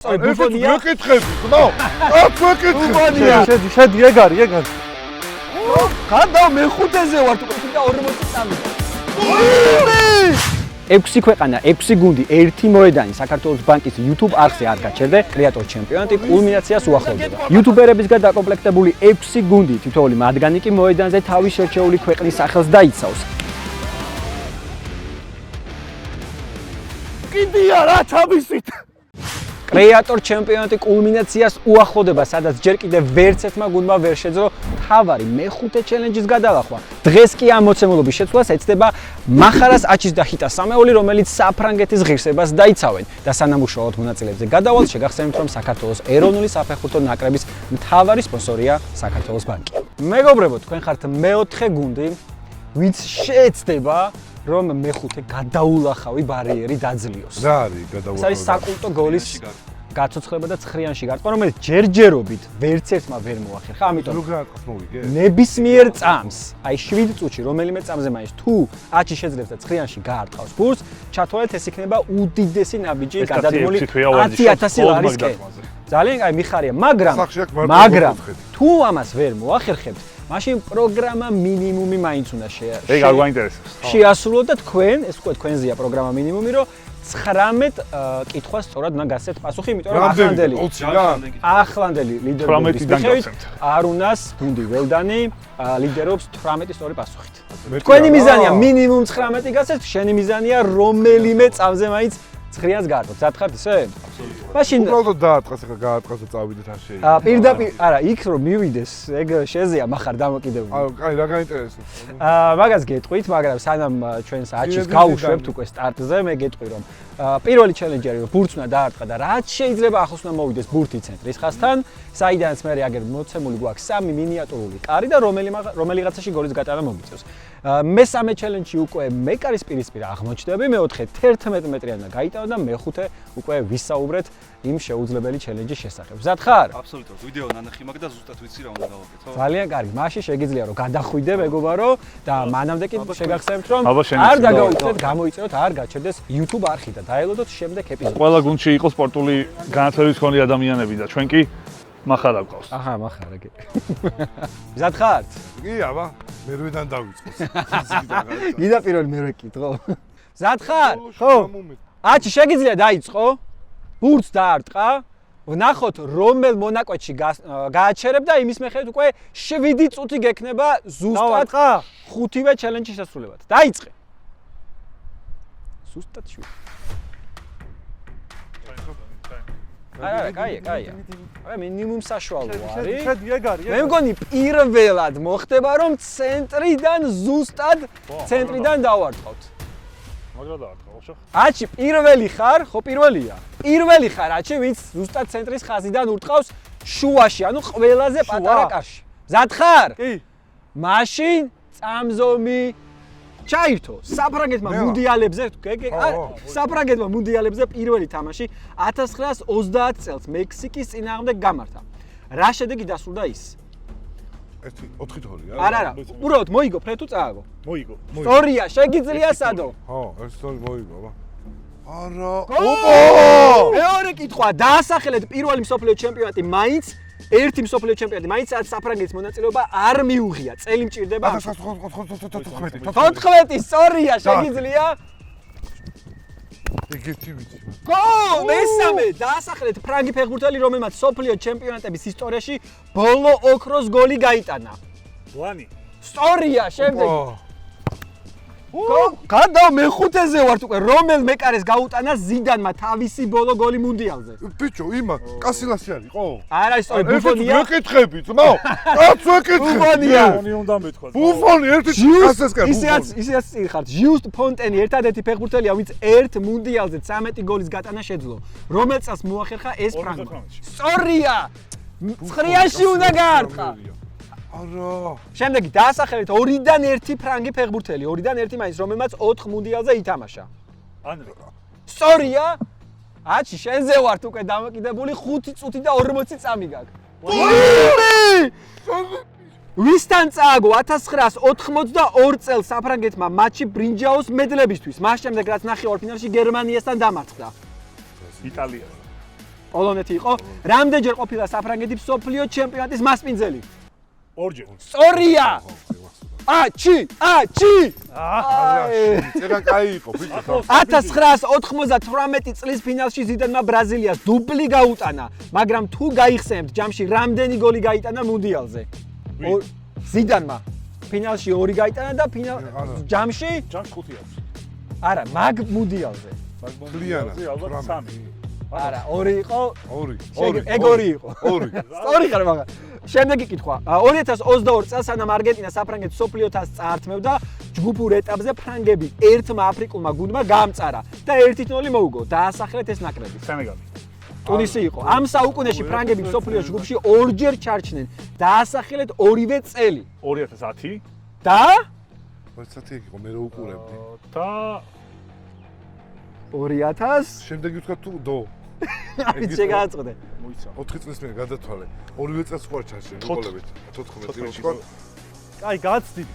ბუფონია მეკითხები, ხო? ბუფონია. შედი ეგარი. გადა მეხუთეზე ვარ თუ და 40 წამი. 6 ქვეყანა, 6 გუნდი, 1 მოედანი საქართველოს ბანკის YouTube არხზე არ გაჩერდე, კრეატორ ჩემპიონატი კულმინაციას უახლოვდება. YouTuber-ებისგან დაკომპლექტებული 6 გუნდი, თითოეული მათგანი კი მოედანზე თავის შერჩეული ქვეყნის სახელს დაიცავს. კიდია რა თავისით. კრეატორ ჩემპიონატი კულმინაციას უახლოვდება, სადაც ჯერ კიდევ ვერც ერთმა გუნდმა ვერ შეძლო თავარი მეხუთე ჩელენჯის გადალახვა. დღეს კი ამ მოცემულობის შეცვლას ეცდება მახარას აჩის და ჰიტას სამეული, რომელიც საფრანგეთის ღირსებას დაიცავენ და სანამ უშუალოდ მონაწილეებზე გადავალ, შეგახსენებთ, რომ საქართველოს ეროვნული საფეხბურთო ნაკრების მთავარი სპონსორია საქართველოს ბანკი. მეგობრებო, თქვენ ხართ მეოთხე გუნდი, ვინც შეეცდება რომ მეხუთე გადაულახავი ბარიერი დაძლიოს. რა არის გადაულახავი? ეს არის საკულტო გოლის გაცოცხლება და 9-იანში გარტყმა, რომელიც ჯერჯერობით ვერც ერთმა ვერ მოახერხა, ამიტომ რო გაარტყს მოვიგე? ნებისმიერ წამს, აი 7 წუთში, რომელიმე წამზე მაინც თუ აჩი შეძლებს და 9-იანში გაარტყავს ბურს, ჩათვალეთ ეს იქნება უდიდესი ნაბიჯი გადადგმული 10,000 ლარისკენ. ძალიან კაი მიხარია, მაგრამ თუ ამას ვერ მოახერხებთ, მაშინ პროგრამა მინიმუმი მაინც უნდა ეგ არ გვაინტერესებს. შეასრულოთ და თქვენ, ეს უკვე თქვენზეა პროგრამა მინიმუმი, რომ 19 კითხვას სწორად უნდა გასცეთ პასუხი, იმიტომ რომ ახლანდელი ლიდერობის მიხედვით არუნას გუნდი ველდანი ლიდერობს 18 სწორი პასუხით. თქვენი მიზანია მინიმუმ 19 გასცეთ, შენი მიზანია რომელიმე წამზე მაინც 9-იანს გაარტყოთ. მზად ხართ ისე? მაშინ უბრალოდ დაარტყას, ახლა გაარტყას და წავიდეთ არ შეიძლება. პირდაპირ, არა, იქ რომ მივიდეს, ეგ შეზეა מחარ დამოკიდებული. აი, რა გაინტერესებს? მაგას გეტყვით, მაგრამ სანამ ჩვენს აჩის გავუშვებთ უკვე სტარტზე, მე გეტყვი რომ პირველი ჩელენჯი არის რომ ბურთს უნდა დაარტყა და რაც შეიძლება ახლოს უნდა მოვიდეს ბურთი ცენტრის ხაზთან, საიდანაც მე აგერ მოცემული გვაქვს 3 მინიატურული კარი და რომელიღაცაში გოლის გატანა მოგიწევს. მესამე ჩელენჯი უკვე მეკარის პირისპირ აღმოჩნდები, მეოთხე 11 მეტრიანი და გაიტანა და მეხუთე უკვე ვისაუბრეთ იმ შეუძლებელი ჩელენჯის შესახებ. მზად ხარ? აბსოლუტურად. ვიდეო ნანახი მაქვს და ზუსტად ვიცი რა უნდა გავაკეთო. ძალიან კარგი. მაშინ შეგიძლია რომ გადახვიდე მეგობარო და მანამდე კი შეგახსენებთ რომ არ დაგავიწყდეთ, გამოიწეროთ, არ გაჩერდეს YouTube არხი და დაელოდოთ შემდეგ ეპიზოდს. ყველა გუნდში იყო სპორტული განათლების მქონე ადამიანები და ჩვენ კი מחარა გვყავს. აჰა, מחარა კი. მზად ხართ? კი, აბა, მერვედან დავიწყოს. გიდა პირველი მერვე კითხო. მზად ხარ? ხო. აჩი შეგიძლია დაიწყო? ბურთს დაარტყა. ვნახოთ რომელ მონაკვეთში გააჩერებ და იმის მიხედვით უკვე 7 წუთი გექნება ზუსტად 5-ვე ჩელენჯის შესრულებად. დაიწყე. ზუსტად 7. არა, კაია. არა, მინიმუმ საშუალო არის. შედი ეგარი. მე მგონი პირველად მოხდება რომ ცენტრიდან ზუსტად ცენტრიდან დავარტყავთ. მაგრამ დაარტყა, ხო? აჩი პირველი ხარ, ხო პირველია. პირველი ხარ აჩი, ვინც ზუსტად ცენტრის ხაზიდან ურტყავს შუაში, ანუ ყველაზე პატარა კარში. მზად ხარ? კი. მაშინ წამზომი ჩაირთო. საფრანგეთმა მუნდიალებზე, საფრანგეთმა მუნდიალებზე პირველი თამაში 1930 წელს მექსიკის წინააღმდეგ გამართა. რა შედეგი დასრულდა ის? 4-2. არა, უბრალოდ მოიგო ფრე თუ წააგო? მოიგო. სწორია, შეგიძლია სადო? ხო, ეს სწორი მოიგო, აბა. არა. მეორე კითხვა, დაასახელეთ პირველი მსოფლიო ჩემპიონატი მაინც ერთი მსოფლიო ჩემპიონატი მაინც საფრანგეთის მონაწილეობა არ მიუღია. წელი მჭირდება. 14, სწორია, შეგიძლია? ეგეთი ვიცი. ხო, მესამე, დაასახელეთ ფრანგი ფეხბურთელი, რომელმაც მსოფლიო ჩემპიონატების ისტორიაში ბოლო ოქროს გოლი გაიტანა. ლანი. სწორია, შემდეგი. გადა მეხუთეზე ვართ უკვე, რომელ მეკარეს გაუტანა ზიდანმა თავისი ბოლო გოლი მუნდიალზე. ბიჭო, იმა, კასილასი არის, ხო? არა, სწორი, ბუფონია. მეკითხები, ძმა. კაც ვეკითხები. ბუფონია. ბუფონი უნდა მეთქვა. ბუფონი ერთი კასეს კარ. ისეაც წირხართ. ჟიუსტ ფონტენი ერთადერთი ფეხბურთელია, ვინც ერთ მუნდიალზე 13 გოლის გატანა შეძლო. რომელ წელს მოახერხა ეს ფრანგმა? სწორია. 9-იანში უნდა გაარტყა. არა. შემდეგი დაასახელეთ 2-დან 1 ფრანგი ფეხბურთელი, 2-დან 1 მაინც, რომელმაც 4 მუნდიალზე ითამაშა. ანრი. სწორია. აჩი, შენზე ვართ უკვე დამოკიდებული 5 წუთი და 40 წამი გაქვს. ვისთან წააგო 1982 წელს საფრანგეთმა მატჩი ბრინჯაოს მედლებისთვის. მას შემდეგ რაც ნახევარფინალში გერმანიასთან დამარცხდა. იტალია. პოლონეთი იყო. რამდენჯერ ყოფილა საფრანგეთი მსოფლიო ჩემპიონატის მასპინძელი? ორჯერ. სწორია. აჩი! წერა კაი იყო, ბიჭო. 1998 წლის ფინალში ზიდანმა ბრაზილიას დუბლი გაუტანა, მაგრამ თუ გაიხსენებთ ჯამში რამდენი გოლი გაიტანა მუნდიალზე? ზიდანმა ფინალში 2 გაიტანა და ჯამში? ჯამში 5 აქვს. არა, მაგ მუნდიალზე. ლიანა. ალბათ 3. არა, 2 იყო. 2. ეგ 2 იყო. 2. სწორი ხარ მაგა. შემდეგი კითხვა. 2022 წელს სანამ არგენტინა საფრანგეთს მსოფლიო თასს წაართმევდა, ჯგუფურ ეტაპზე ფრანგები ერთმა აფრიკულმა გუნდმა გაამწარა და 1-0 მოუგო. დაასახელეთ ეს ნაკრები. სენეგალი. ტუნისი იყო. ამ საუკუნეში ფრანგები მსოფლიო ჯგუფში ორჯერ ჩარჩნენ. დაასახელეთ ორივე წელი. 2010 და 2010 იყო, მე რო უყურებდი. და 2000 შემდეგი ვთქვა თუ დო. ამით შეგააწყდე. მოიცა. 4 წლის მე გადათვალე. ორივე წელს ხوار ჩარჩენ, უყოლებით. 14 წელს წელს. ვთქვა. აი, გაცდით.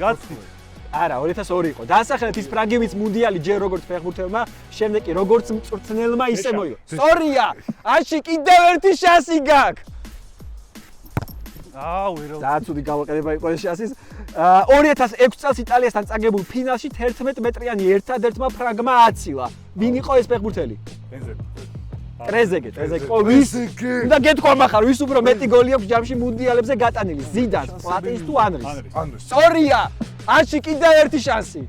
არა, 2002 იყო. დაასახელეთ ის ფრანგი, ვინც მუნდიალი ჯერ როგორც ფეხბურთელმა, შემდეგ კი როგორც მწვრთნელმა ისე მოიგო. სწორია. აში კიდევ ერთი შანსი გაქვს. ვერო. დააცუდი გავაყენება იყო ეს შანსის. 2006 წელს იტალიასთან წაგებულ ფინალში 11 მეტრიანი ერთადერთმა ფრანგმა აცილა. ვინ იყო ეს ფეხბურთელი? ტრეზეგე. ვის? და გეთქვა מחარ, ვის უფრო მეტი გოლი აქვს ჯამში მუნდიალებზე გატანილი? ზიდანს, პლატინის თუ ანრის? სწორია. აში კიდევ ერთი შანსი.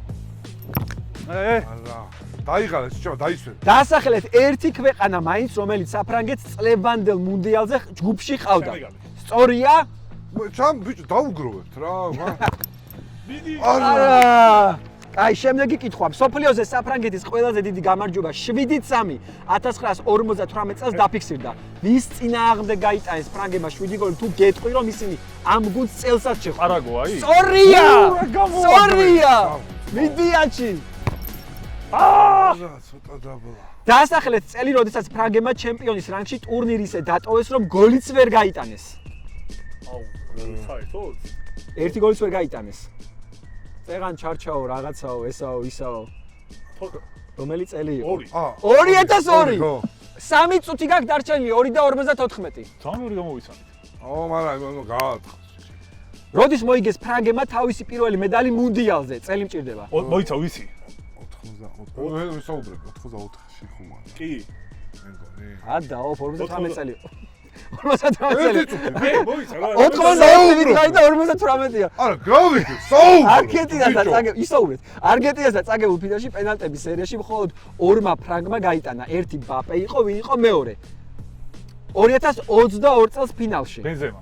არა. დაიღალე, შეჭამა, დაისვენ. დაასახელეთ ერთი ქვეყანა მაინც, რომელიც საფრანგეთს წლევანდელ მუნდიალზე ჯგუფში ყავდა. სწორია? ჩამ ბიჭო, დაუგროვებთ რა, მიდი. არა. აი, შემდეგი კითხვა. მსოფლიოზე საფრანგეთის ყველაზე დიდი გამარჯვება 7-3 1958 წელს დაფიქსირდა. ვის წინააღმდეგ გაიტანეს ფრანგებმა 7 გოლი? თუ გეტყვი რომ ისინი ამ გუნდს წელსაც შეხვდნენ. პარაგვაი? სწორია! სწორია! მიდიაჩი. ცოტა დაბლა. დაასახელეთ წელი, როდესაც ფრანგებმა ჩემპიონის რანგში ტურნირისე დატოვეს, რომ გოლიც ვერ გაიტანეს. საერთოდ? ერთი გოლიც ვერ გაიტანეს. წეგან ჩარჩაო, რაღაცაო, ესაო, ისაო. რომელი წელი იყო? 2002. 3 წუთი გაქვს დარჩენილი, 2 და 54. 3 გამოვიცანით. მაგრამ გაათხა. როდის მოიგეს ფრანგებმა თავისი პირველი медаლი მუნდიალზე? წელი მჭირდება. მოიცა ვისი? 88. ვისაუბრებ 84-ში ხუმა. კი. ადაო, 58 წელი იყო. 58 წელი. მე მოიცა რა. 88 წელი და 58-ია. არა, გავიგე, საუბრობ. არგენტინასთან წაგებულ, ისაუბრეთ. არგენტინასთან წაგებულ ფინალში პენალტების სერიაში მხოლოდ 2 ფრანგმა გაიტანა. ერთი ბაპე იყო, ვინ იყო მეორე? 2022 წელს ფინალში. ბენზემა.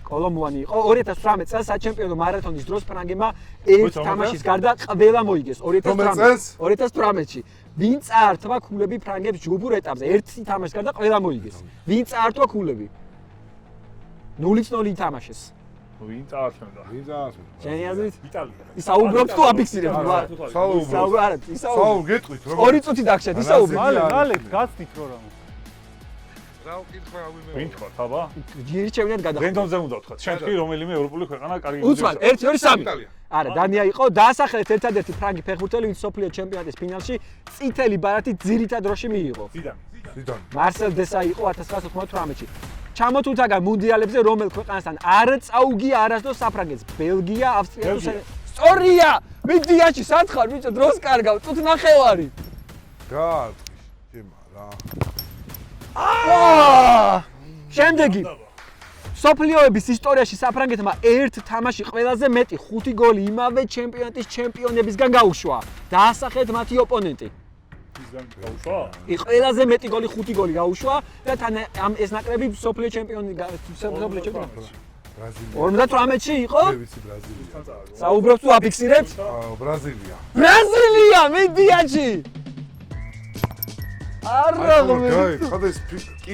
კოლომუანი იყო 2018 წელს საჩემპიონო მარათონის დროს ფრანგებმა ერთ თამაშის გარდა ყველა მოიგეს 2018-ში. ვინ წაართვა ქულები ფრანგებს ჯგუფურ ეტაპზე? ერთი თამაშის გარდა ყველა მოიგეს. ვინ წაართვა ქულები? 0-0 ითამაშეს. ვინ წაართვენდა? შენი აზრით? იტალია. ისაუბრობ თუ აფიქსირებ? საუბრობ, გეტყვით რომ 2 წუთი დაგშეთ, ისაუბრე. მალე გაცდით რო რა. რა უკითხვა ავიმე. ვინ თქვა, თაბა? გირჩევნიათ გადახდა. რენდომზე უნდა ვთქვა. შენ თქვი რომელიმე ევროპული ქვეყანა კარგი უცბად 1 2 3. არა, დანია იყო. დაასახელეთ ერთადერთი ფრანგი ფეხბურთელი, ვინც მსოფლიო ჩემპიონატის ფინალში წითელი ბარათით ძირითად დროში მიიღო. ზიდანი. მარსელ დესაი იყო 1998-ში. ჩამოთუთაგან მუნდიალებზე რომელ ქვეყანასთან არ წაუგია არასდროს საფრანგეთს? ბელგია, ავსტრია თუ სწორია! მიდიაში სათხარ, ბიჭო, დროს კარგავ, წუთ ნახევარი. გაათხი, შემა რა. შემდეგი. სოფლიოების ისტორიაში საფრანგეთმა ერთ თამაში ყველაზე მეტი 5 გოლი იმავე ჩემპიონატის ჩემპიონებისგან გაუშვა. დაასახეთ მათი ოპონენტი. ყველაზე მეტი გოლი 5 გოლი გაუშვა და თან ამ ეს ნაკრები სოფლიო ჩემპიონი სოფლიო ჩემპიონი. 58-ში იყო? მე ვიცი ბრაზილია. საუბრობ თუ აფიქსირებთ? ბრაზილია. ბრაზილია, მიდიაში. არა,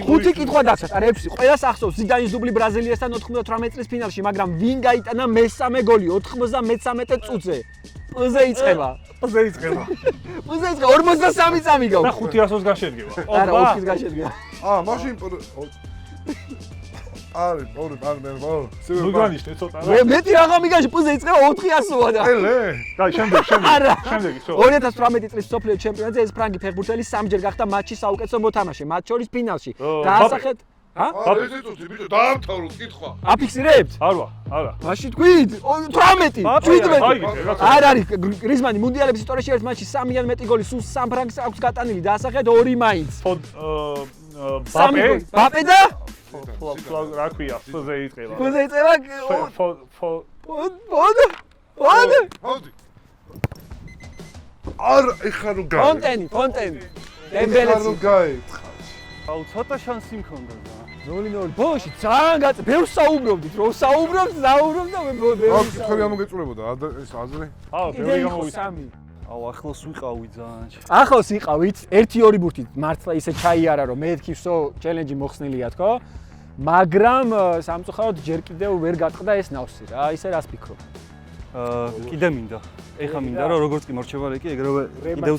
ხუთი კითხვა დაგცათ, არა 6. ყველას ახსოვს ზიდანის დუბლი ბრაზილიასთან 98 წლის ფინალში, მაგრამ ვინ გაიტანა მესამე გოლი 93 წუთზე? პზე იწყება. 43 წამი და გაქვს. 500-ს გაშედგება. არა, 4-ის გაშედგება. მაშინ არის, ორი პარტნიორი. ნუ განიშნე ცოტა რა. მეტი რაღა მიგაში პუზე იწყება 400-ია და. ელე. და შემდეგ. არა. შემდეგი ხო. 2018 წლის სოფლიო ჩემპიონატზე ეს ფრანგი ფეხბურთელი სამჯერ გახდა მატჩის საუკეთესო მოთამაშე, მათ შორის ფინალში. დაასახეთ ეს იწუთი, ბიჭო, დაამთავროთ კითხვა. აფიქსირებთ? არა. მაშინ თქვით 18, 17. არ არის გრიზმანი მუნდიალების ისტორიაში ერთ მატჩში 3-იან მეტი გოლი სულ 3 ფრანგს აქვს გატანილი, დაასახეთ 2 მაინც. ბაპე და რა ქვია, ფოზე იწება. ფოზე იწება? ჰოდი. არა, ეხლა რო გაი. ფონტენი. ეხლა რო გაიწყა. აუ ცოტა შანსი მქონდა და 0-0 ბოში ძალიან გაწ ბევრს საუბრობდით რომ საუბრობთ და მე რა კითხები ამოგეწურებოდა ეს აზრი? ბევრი გამოვიდა. აუ ახლოს ვიყავი ძალიან. ახლოს იყავით 1-2 ბურთით მართლა ისე ჩაიარა რომ მეთქი ვსო ჩელენჯი მოხსნილია თქო მაგრამ სამწუხაროდ ჯერ კიდევ ვერ გატყდა ეს ნავსი რა ისე რას ფიქრობ? კიდე მინდა. ეხა მინდა რომ როგორც კი მორჩება რეკი ეგრევე კიდევ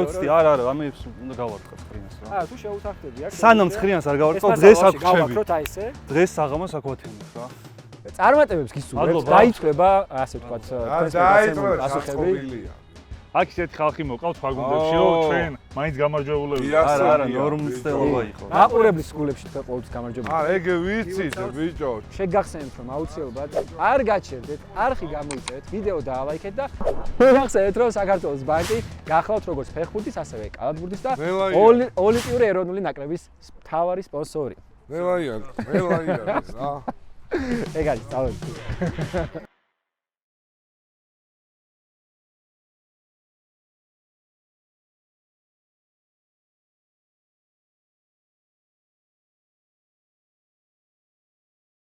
ვცდი. არა, ამებს უნდა გავარტყა სკრინს რა. თუ შეუთახდები აქ. სანამ სკრინს არ გავარტყავ, დღეს აქ ვჩები. გავაკროთ აი ესე. დღეს საღამოს აქ ვათენდებ რა. წარმატებებს გისურვებთ. დაიწყება ასე ვთქვათ დაიწყება აქ ისეთი ხალხი მოკავთ სხვა გუნდებში რომ ჩვენ მაინც გამარჯვებულები. არა, ნორმალისტელობა იყო. აყურებლის სკულებში თქვა ყოველთვის გამარჯვებული. ეგ ვიცით ბიჭო. შეგახსენებთ რომ აუცილებლად არ გაჩერდეთ, არხი გამოიწევეთ, ვიდეო დაალაიქეთ და მოგახსენეთ რომ საქართველოს ბანკი გახლავთ როგორც ფეხბურთის, ასევე კალათბურთის და ოლიმპიური ეროვნული ნაკრების მთავარი სპონსორი. მელაიან რა. ეგ არის, წავედით.